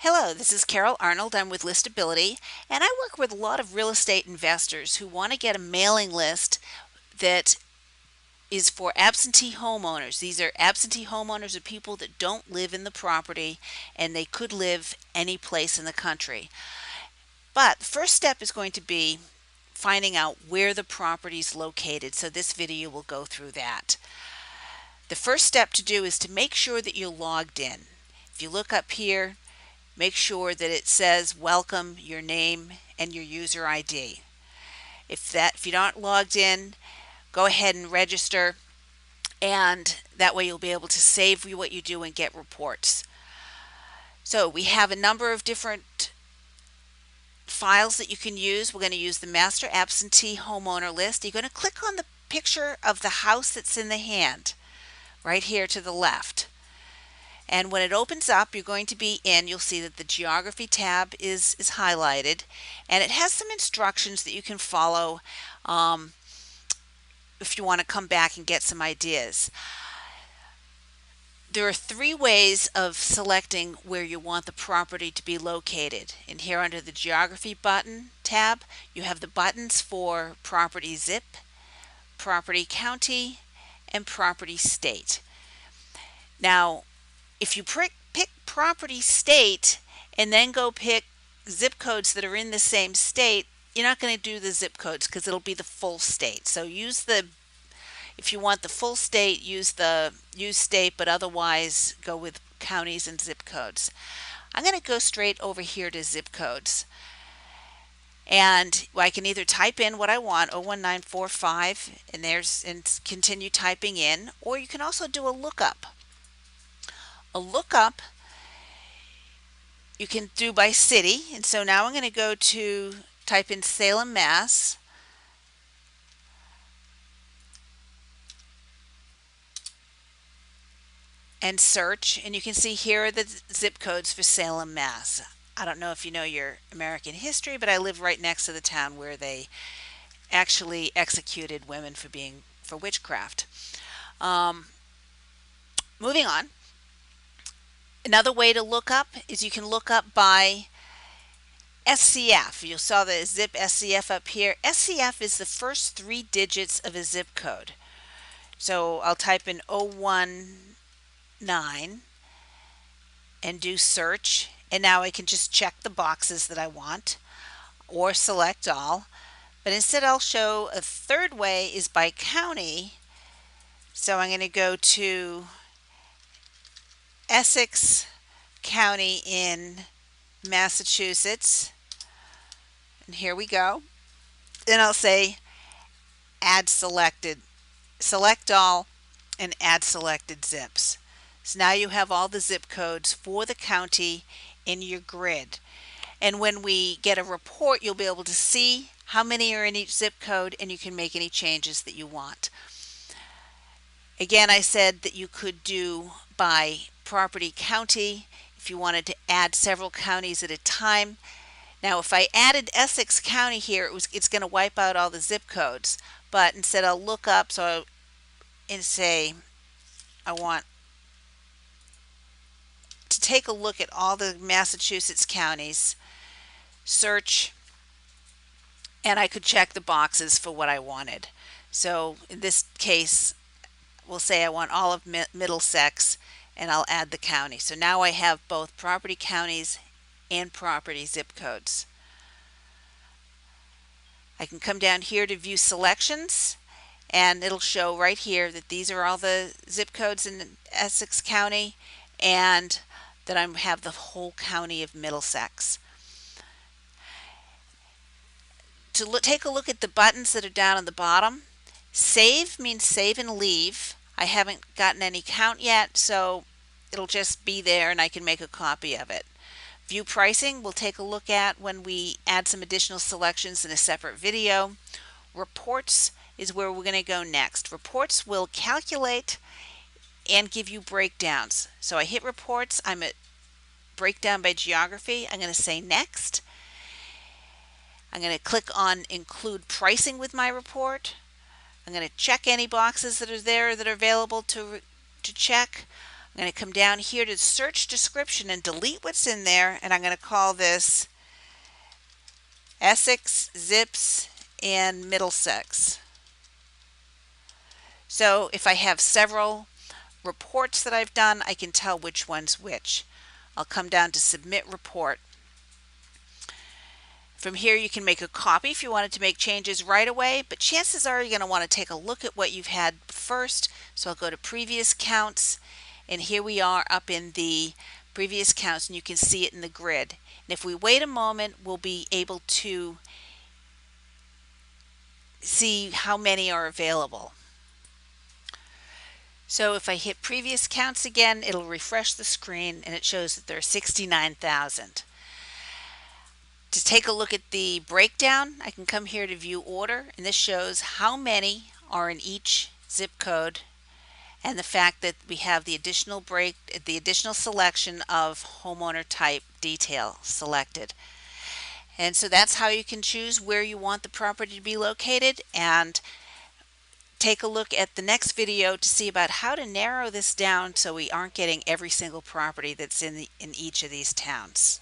Hello, this is Carol Arnold. I'm with ListAbility, and I work with a lot of real estate investors who want to get a mailing list that is for absentee homeowners. These are absentee homeowners are people that don't live in the property and they could live any place in the country. But the first step is going to be finding out where the property is located. So this video will go through that. The first step to do is to make sure that you're logged in. If you look up here, make sure that it says welcome, your name, and your user ID. If you're not logged in, go ahead and register, and that way you'll be able to save what you do and get reports. So we have a number of different files that you can use. We're going to use the master absentee homeowner list. You're going to click on the picture of the house that's in the hand right here to the left. And when it opens up, you're going to be in, you'll see that the geography tab is highlighted, and it has some instructions that you can follow if you want to come back and get some ideas. There are three ways of selecting where you want the property to be located. And here under the geography button tab, you have the buttons for property zip, property county, and property state. Now, if you pick property state and then go pick zip codes that are in the same state, you're not going to do the zip codes because it'll be the full state. So if you want the full state, use state, but otherwise go with counties and zip codes. I'm going to go straight over here to zip codes. And I can either type in what I want, 01945, and continue typing in, or you can also do a lookup. A lookup you can do by city, and so now I'm going to go to type in Salem, Mass. And search, and you can see here are the zip codes for Salem, Mass. I don't know if you know your American history, but I live right next to the town where they actually executed women for witchcraft. Moving on. Another way to look up is you can look up by SCF. You saw the zip SCF up here. SCF is the first three digits of a zip code. So I'll type in 019 and do search. And now I can just check the boxes that I want or select all. But instead I'll show a third way is by county. So I'm going to go to Essex County in Massachusetts, and here we go. Then I'll say add selected, select all, and add selected zips. So now you have all the zip codes for the county in your grid, and when we get a report you'll be able to see how many are in each zip code, and you can make any changes that you want. Again, I said that you could do by property county if you wanted to add several counties at a time. Now if I added Essex County here, it's going to wipe out all the zip codes, but instead I'll look up and say I want to take a look at all the Massachusetts counties, search, and I could check the boxes for what I wanted. So in this case we'll say I want all of Middlesex, and I'll add the county. So now I have both property counties and property zip codes. I can come down here to view selections, and it'll show right here that these are all the zip codes in Essex County, and that I have the whole county of Middlesex. To take a look at the buttons that are down at the bottom, save means save and leave. I haven't gotten any count yet, so it'll just be there and I can make a copy of it. View pricing we'll take a look at when we add some additional selections in a separate video. Reports is where we're going to go next. Reports will calculate and give you breakdowns. So I hit reports, I'm at breakdown by geography. I'm going to say next. I'm going to click on include pricing with my report. I'm going to check any boxes that are there that are available to check. I'm going to come down here to search description and delete what's in there, and I'm going to call this Essex, Zips, and Middlesex. So if I have several reports that I've done, I can tell which one's which. I'll come down to submit report. From here you can make a copy if you wanted to make changes right away, but chances are you're going to want to take a look at what you've had first. So I'll go to previous counts, and here we are up in the previous counts, and you can see it in the grid. And if we wait a moment, we'll be able to see how many are available. So if I hit previous counts again, it'll refresh the screen and it shows that there are 69,000. To take a look at the breakdown, I can come here to view order, and this shows how many are in each zip code and the fact that we have the additional selection of homeowner type detail selected. And so that's how you can choose where you want the property to be located, and take a look at the next video to see about how to narrow this down so we aren't getting every single property that's in each of these towns.